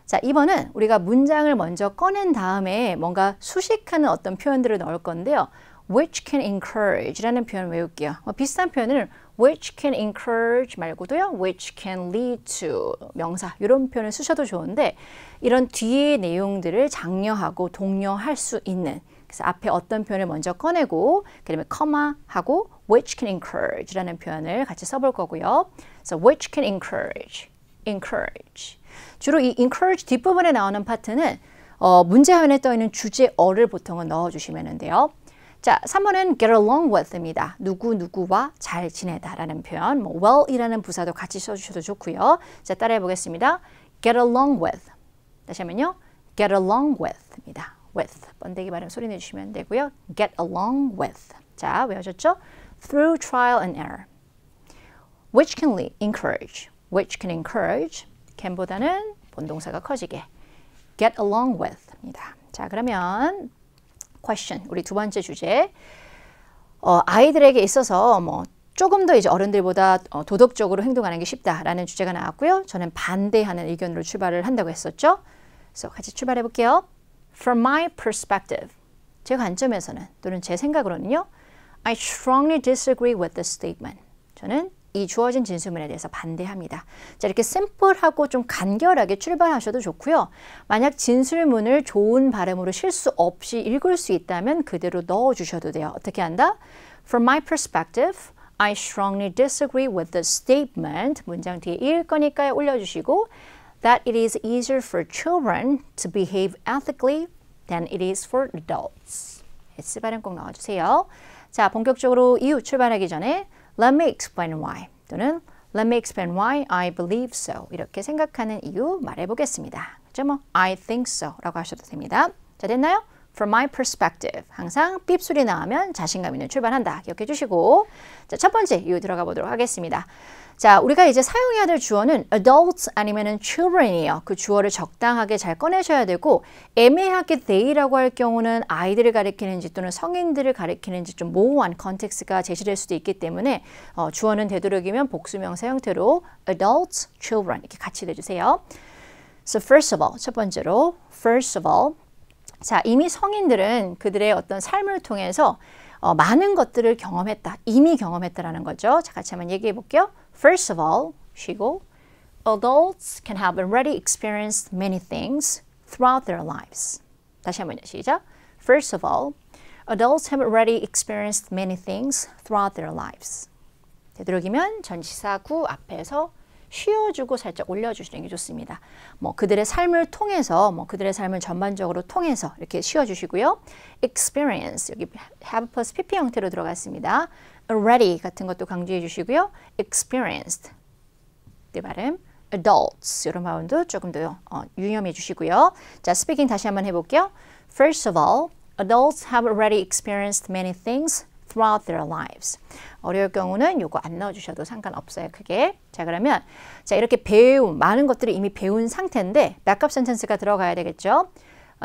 자, 2번은 우리가 문장을 먼저 꺼낸 다음에 뭔가 수식하는 어떤 표현들을 넣을 건데요. which can encourage라는 표현 외울게요. 비슷한 표현을 which can encourage 말고도요. which can lead to 명사 이런 표현을 쓰셔도 좋은데 이런 뒤의 내용들을 장려하고 독려할 수 있는 그래서 앞에 어떤 표현을 먼저 꺼내고 그다음에 커마하고 which can encourage라는 표현을 같이 써볼 거고요. 그래서 which can encourage. 주로 이 encourage 뒷부분에 나오는 파트는 문제 화면에 떠 있는 주제어를 보통은 넣어주시면 돼요. 자, 3번은 get along with입니다. 누구누구와 잘 지내다라는 표현, 뭐 well이라는 부사도 같이 써주셔도 좋고요. 자, 따라해 보겠습니다. get along with. 다시 하면요. get along with입니다. with. 번데기 발음 소리 내주시면 되고요. get along with. 자, 외워졌죠? through trial and error. which can encourage. which can encourage. can보다는 본동사가 커지게. get along with입니다. 자, 그러면 question, 우리 두 번째 주제. 아이들에게 있어서 뭐 조금 더 이제 어른들보다 도덕적으로 행동하는 게 쉽다라는 주제가 나왔고요. 저는 반대하는 의견으로 출발을 한다고 했었죠. 그래서 같이 출발해 볼게요. From my perspective, 제 관점에서는 또는 제 생각으로는요. I strongly disagree with this statement. 저는 이 주어진 진술문에 대해서 반대합니다. 자, 이렇게 심플하고 좀 간결하게 출발하셔도 좋고요. 만약 진술문을 좋은 발음으로 실수 없이 읽을 수 있다면 그대로 넣어주셔도 돼요. 어떻게 한다? From my perspective, I strongly disagree with the statement. 문장 뒤에 읽을 거니까요. 올려주시고 that it is easier for children to behave ethically than it is for adults. S 발음 꼭 넣어주세요. 자, 본격적으로 이유 출발하기 전에 Let me explain why 또는 Let me explain why I believe so 이렇게 생각하는 이유 말해보겠습니다. 그죠? 뭐 I think so 라고 하셔도 됩니다. 자, 됐나요? From my perspective 항상 삐 소리 나오면 자신감 있는 출발한다. 기억해 주시고 자, 첫 번째 이유 들어가 보도록 하겠습니다. 자, 우리가 이제 사용해야 될 주어는 adults 아니면은 children이에요. 그 주어를 적당하게 잘 꺼내셔야 되고 애매하게 they라고 할 경우는 아이들을 가리키는지 또는 성인들을 가리키는지 좀 모호한 컨텍스트가 제시될 수도 있기 때문에 주어는 되도록이면 복수명사 형태로 adults, children 이렇게 같이 내주세요. So first of all, 첫 번째로 first of all 자, 이미 성인들은 그들의 어떤 삶을 통해서 많은 것들을 경험했다. 이미 경험했다라는 거죠. 자, 같이 한번 얘기해 볼게요. First of all, 쉬고 Adults can have already experienced many things throughout their lives. 다시 한번요. 시작. First of all, adults have already experienced many things throughout their lives. 되도록이면 전치사구 앞에서 쉬어주고 살짝 올려주시는 게 좋습니다. 뭐 그들의 삶을 통해서, 뭐 그들의 삶을 전반적으로 통해서 이렇게 쉬어주시고요. Experience 여기 have plus pp 형태로 들어갔습니다. Already 같은 것도 강조해 주시고요. Experienced 네 발음. Adults 이런 발음도 조금 더 유념해 주시고요. 자, 스피킹 다시 한번 해볼게요. First of all, adults have already experienced many things throughout their lives. 어려울 경우는 요거 안 넣어주셔도 상관없어요. 크게. 자, 그러면 자 이렇게 배운 많은 것들을 이미 배운 상태인데 백업 센텐스가 들어가야 되겠죠.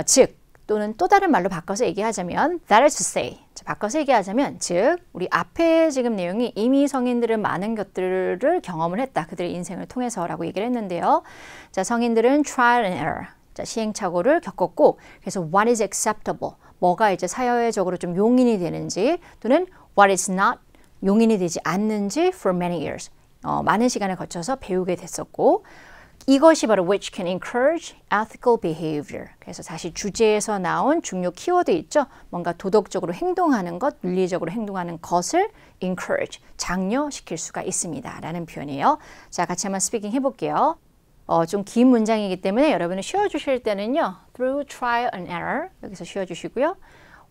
즉 또는 또 다른 말로 바꿔서 얘기하자면 that is to say. 자, 바꿔서 얘기하자면 즉 우리 앞에 지금 내용이 이미 성인들은 많은 것들을 경험을 했다. 그들의 인생을 통해서라고 얘기를 했는데요. 자, 성인들은 trial and error. 자, 시행착오를 겪었고 그래서 what is acceptable. 뭐가 이제 사회적으로 좀 용인이 되는지 또는 what is not 용인이 되지 않는지 for many years. 많은 시간을 거쳐서 배우게 됐었고 이것이 바로 which can encourage ethical behavior. 그래서 다시 주제에서 나온 중요 키워드 있죠. 뭔가 도덕적으로 행동하는 것, 윤리적으로 행동하는 것을 encourage, 장려시킬 수가 있습니다. 라는 표현이에요. 자, 같이 한번 스피킹 해볼게요. 좀 긴 문장이기 때문에 여러분은 쉬어주실 때는요. Through trial and error 여기서 쉬어주시고요.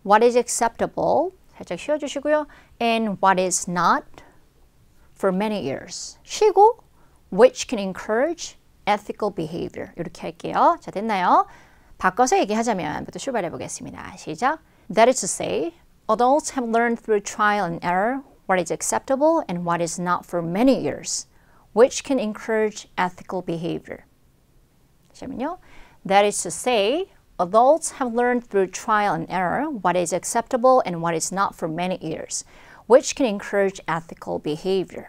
What is acceptable 살짝 쉬어주시고요. And what is not for many years. 쉬고 which can encourage ethical behavior 이렇게 할게요. 자, 됐나요? 바꿔서 얘기하자면 부터 출발해 보겠습니다. 시작. That is to say, adults have learned through trial and error what is acceptable and what is not for many years. which can encourage ethical behavior. 잠시만요. That is to say, adults have learned through trial and error what is acceptable and what is not for many years, which can encourage ethical behavior.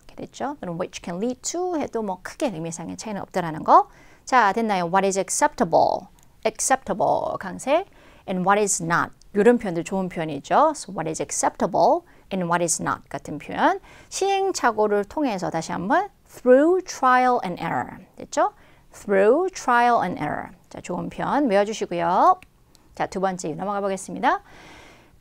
이렇게 됐죠? 그럼 which can lead to 해도 뭐 크게 의미상의 차이는 없다라는 거. 자, 됐나요? What is acceptable? acceptable 강세. And what is not? 이런 표현들 좋은 표현이죠. So what is acceptable and what is not 같은 표현. 시행착오를 통해서 다시 한번 through trial and error. 됐죠? through trial and error. 자, 좋은 표현 외워주시고요. 자, 두 번째 넘어가 보겠습니다.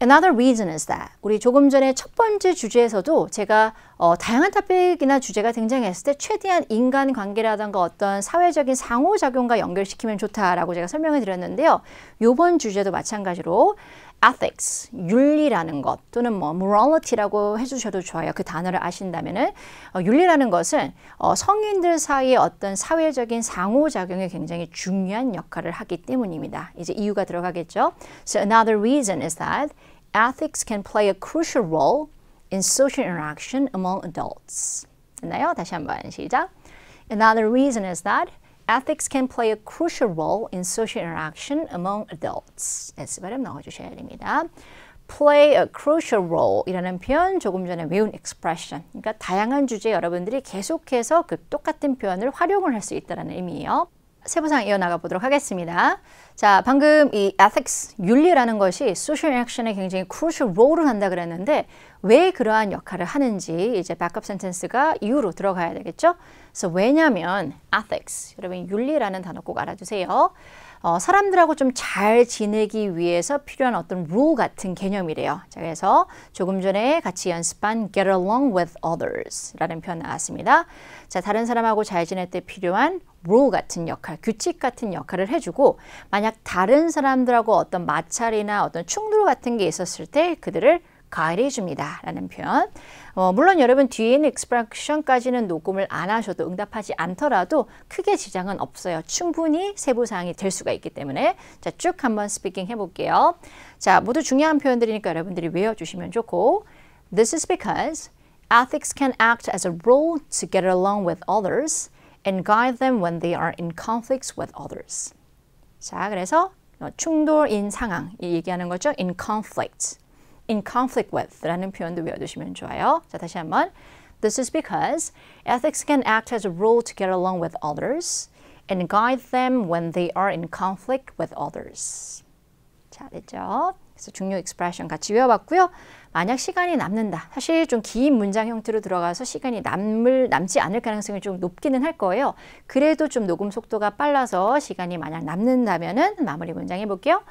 Another reason is that 우리 조금 전에 첫 번째 주제에서도 제가 다양한 토픽이나 주제가 등장했을 때 최대한 인간관계라든가 어떤 사회적인 상호작용과 연결시키면 좋다라고 제가 설명을 드렸는데요. 이번 주제도 마찬가지로 ethics, 윤리라는 것 또는 뭐 morality라고 해주셔도 좋아요. 그 단어를 아신다면은 윤리라는 것은 성인들 사이의 어떤 사회적인 상호작용에 굉장히 중요한 역할을 하기 때문입니다. 이제 이유가 들어가겠죠. So another reason is that ethics can play a crucial role in social interaction among adults. 됐나요? 다시 한번 시작. Another reason is that ethics can play a crucial role in social interaction among adults. S 발음 넣어주셔야 됩니다. play a crucial role 이라는 표현 조금 전에 외운 expression. 그러니까 다양한 주제 여러분들이 계속해서 그 똑같은 표현을 활용을 할 수 있다는 의미예요. 세부상 이어나가 보도록 하겠습니다. 자, 방금 이 ethics, 윤리라는 것이 social interaction에 굉장히 crucial role을 한다 그랬는데 왜 그러한 역할을 하는지 이제 backup sentence가 이유로 들어가야 되겠죠? 그래서 왜냐면 ethics, 여러분 윤리라는 단어 꼭 알아두세요. 사람들하고 좀 잘 지내기 위해서 필요한 어떤 rule 같은 개념이래요. 자, 그래서 조금 전에 같이 연습한 get along with others 라는 표현 나왔습니다. 자, 다른 사람하고 잘 지낼 때 필요한 rule 같은 역할, 규칙 같은 역할을 해주고 만약 다른 사람들하고 어떤 마찰이나 어떤 충돌 같은 게 있었을 때 그들을 가이드 해줍니다 라는 표현. 물론 여러분 뒤에 있는 expression까지는 녹음을 안 하셔도 응답하지 않더라도 크게 지장은 없어요. 충분히 세부사항이 될 수가 있기 때문에 자, 쭉 한번 스피킹 해볼게요. 자, 모두 중요한 표현들이니까 여러분들이 외워주시면 좋고 This is because ethics can act as a rule to get along with others and guide them when they are in conflicts with others. 자, 그래서 충돌인 상황 얘기하는 거죠. in conflict. in conflict with 라는 표현도 외워두시면 좋아요. 자, 다시 한번. This is because ethics can act as a rule to get along with others and guide them when they are in conflict with others. 자, 됐죠? 그래서 중요 expression 같이 외워봤고요. 만약 시간이 남는다. 사실 좀 긴 문장 형태로 들어가서 시간이 남지 않을 가능성이 좀 높기는 할 거예요. 그래도 좀 녹음 속도가 빨라서 시간이 만약 남는다면은 마무리 문장 해볼게요.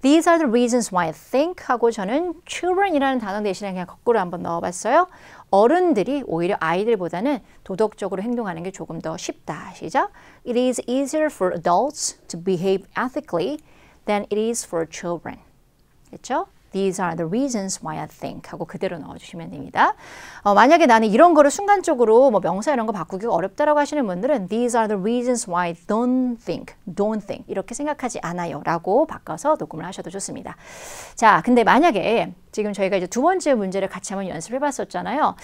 These are the reasons why I think 하고 저는 children이라는 단어 대신에 그냥 거꾸로 한번 넣어봤어요. 어른들이 오히려 아이들보다는 도덕적으로 행동하는 게 조금 더 쉽다. 시작. It is easier for adults to behave ethically than it is for children. 됐죠? These are the reasons why I think 하고 그대로 넣어주시면 됩니다. 만약에 나는 이런 거를 순간적으로 뭐 명사 이런 거 바꾸기가 어렵다라고 하시는 분들은 These are the reasons why I don't think 이렇게 생각하지 않아요 라고 바꿔서 녹음을 하셔도 좋습니다. 자, 근데 만약에 지금 저희가 이제 두 번째 문제를 같이 한번 연습해 봤었잖아요.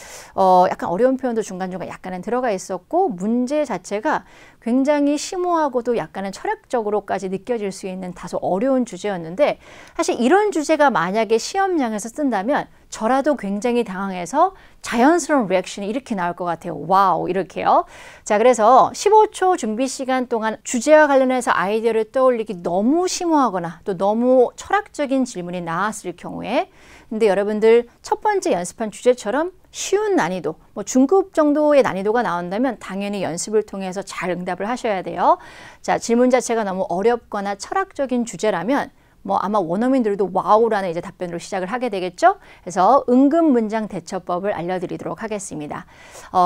약간 어려운 표현도 중간중간 약간은 들어가 있었고 문제 자체가 굉장히 심오하고도 약간은 철학적으로까지 느껴질 수 있는 다소 어려운 주제였는데 사실 이런 주제가 만약에 시험장에서 뜬다면 저라도 굉장히 당황해서 자연스러운 리액션이 이렇게 나올 것 같아요. 와우, 이렇게요. 자, 그래서 15초 준비 시간 동안 주제와 관련해서 아이디어를 떠올리기 너무 심오하거나 또 너무 철학적인 질문이 나왔을 경우에 근데 여러분들 첫 번째 연습한 주제처럼 쉬운 난이도, 뭐 중급 정도의 난이도가 나온다면 당연히 연습을 통해서 잘 응답을 하셔야 돼요. 자, 질문 자체가 너무 어렵거나 철학적인 주제라면 뭐 아마 원어민들도 와우라는 이제 답변으로 시작을 하게 되겠죠. 그래서 응급 문장 대처법을 알려드리도록 하겠습니다.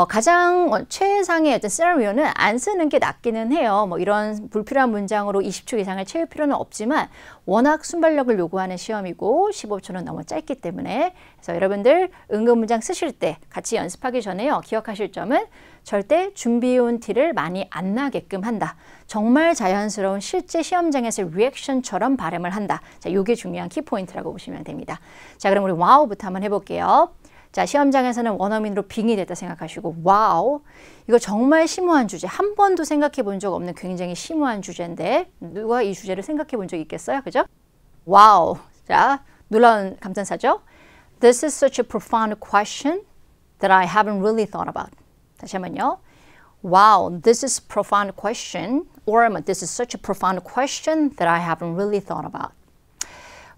가장 최상의 어떤 시나리오는 안 쓰는 게 낫기는 해요. 뭐 이런 불필요한 문장으로 20초 이상을 채울 필요는 없지만 워낙 순발력을 요구하는 시험이고 15초는 너무 짧기 때문에 그래서 여러분들 응급 문장 쓰실 때 같이 연습하기 전에요. 기억하실 점은 절대 준비해온 티를 많이 안 나게끔 한다. 정말 자연스러운 실제 시험장에서 리액션처럼 발음을 한다. 자, 이게 중요한 키포인트라고 보시면 됩니다. 자, 그럼 우리 와우부터 한번 해볼게요. 자, 시험장에서는 원어민으로 빙의 됐다 생각하시고 와우, 이거 정말 심오한 주제, 한 번도 생각해 본 적 없는 굉장히 심오한 주제인데 누가 이 주제를 생각해 본 적 있겠어요? 그죠? 와우, 자, 놀라운 감탄사죠? This is such a profound question that I haven't really thought about. 다시 한번요. Wow, this is a profound question, or this is such a profound question that I haven't really thought about.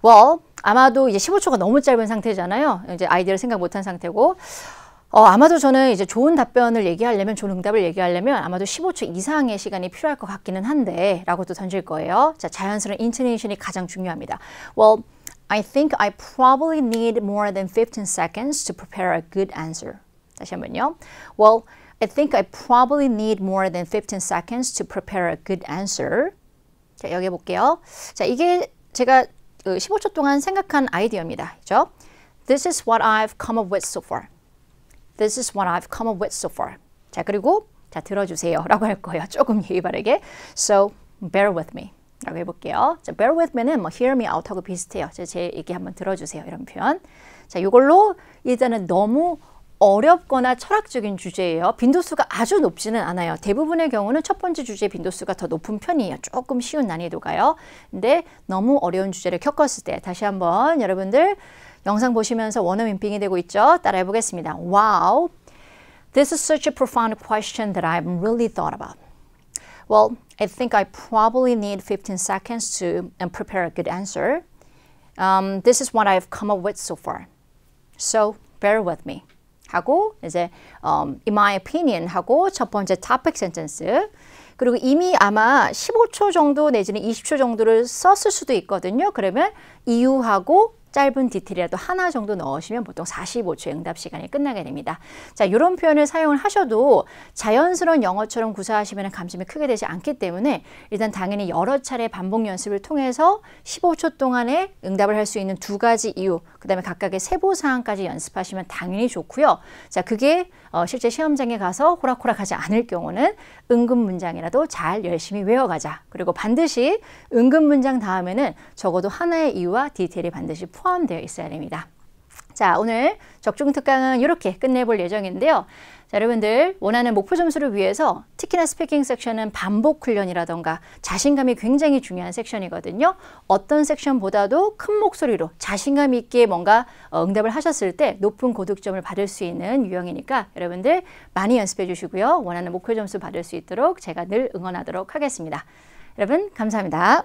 Well, 아마도 이제 15초가 너무 짧은 상태잖아요. 이제 아이디어를 생각 못한 상태고, 아마도 저는 이제 좋은 답변을 얘기하려면, 좋은 응답을 얘기하려면 아마도 15초 이상의 시간이 필요할 것 같기는 한데, 라고 또 던질 거예요. 자, 자연스러운 인토네이션이 가장 중요합니다. Well, I think I probably need more than 15 seconds to prepare a good answer. 다시 한번요. Well, I think I probably need more than 15 seconds to prepare a good answer. 자, 여기 볼게요. 자, 이게 제가 15초 동안 생각한 아이디어입니다. 그죠? This is what I've come up with so far. This is what I've come up with so far. 자, 그리고 자, 들어주세요 라고 할 거예요. 조금 예의 바르게. So, bear with me 라고 해볼게요. 자, bear with me는 뭐 hear me out 하고 비슷해요. 제 얘기 한번 들어주세요. 이런 표현. 자, 이걸로 일단은 너무 어렵거나 철학적인 주제예요. 빈도수가 아주 높지는 않아요. 대부분의 경우는 첫 번째 주제의 빈도수가 더 높은 편이에요. 조금 쉬운 난이도가요. 근데 너무 어려운 주제를 겪었을 때 다시 한번 여러분들 영상 보시면서 원어민 빙이 되고 있죠? 따라해 보겠습니다. Wow, this is such a profound question that I haven't really thought about. Well, I think I probably need 15 seconds to prepare a good answer. This is what I've come up with so far. So, bear with me. 하고 이제 in my opinion 하고 첫 번째 topic sentence 그리고 이미 아마 15초 정도 내지는 20초 정도를 썼을 수도 있거든요. 그러면 이유하고 짧은 디테일이라도 하나 정도 넣으시면 보통 45초의 응답 시간이 끝나게 됩니다. 자, 이런 표현을 사용을 하셔도 자연스러운 영어처럼 구사하시면 감점이 크게 되지 않기 때문에 일단 당연히 여러 차례 반복 연습을 통해서 15초 동안에 응답을 할 수 있는 두 가지 이유, 그 다음에 각각의 세부사항까지 연습하시면 당연히 좋고요. 자, 그게 실제 시험장에 가서 호락호락하지 않을 경우는 응급 문장이라도 잘 열심히 외워가자. 그리고 반드시 응급 문장 다음에는 적어도 하나의 이유와 디테일이 반드시 포함되어 있어야 됩니다. 자, 오늘 적중 특강은 이렇게 끝내볼 예정인데요. 자, 여러분들 원하는 목표 점수를 위해서 특히나 스피킹 섹션은 반복 훈련이라던가 자신감이 굉장히 중요한 섹션이거든요. 어떤 섹션보다도 큰 목소리로 자신감 있게 뭔가 응답을 하셨을 때 높은 고득점을 받을 수 있는 유형이니까 여러분들 많이 연습해 주시고요. 원하는 목표 점수 받을 수 있도록 제가 늘 응원하도록 하겠습니다. 여러분 감사합니다.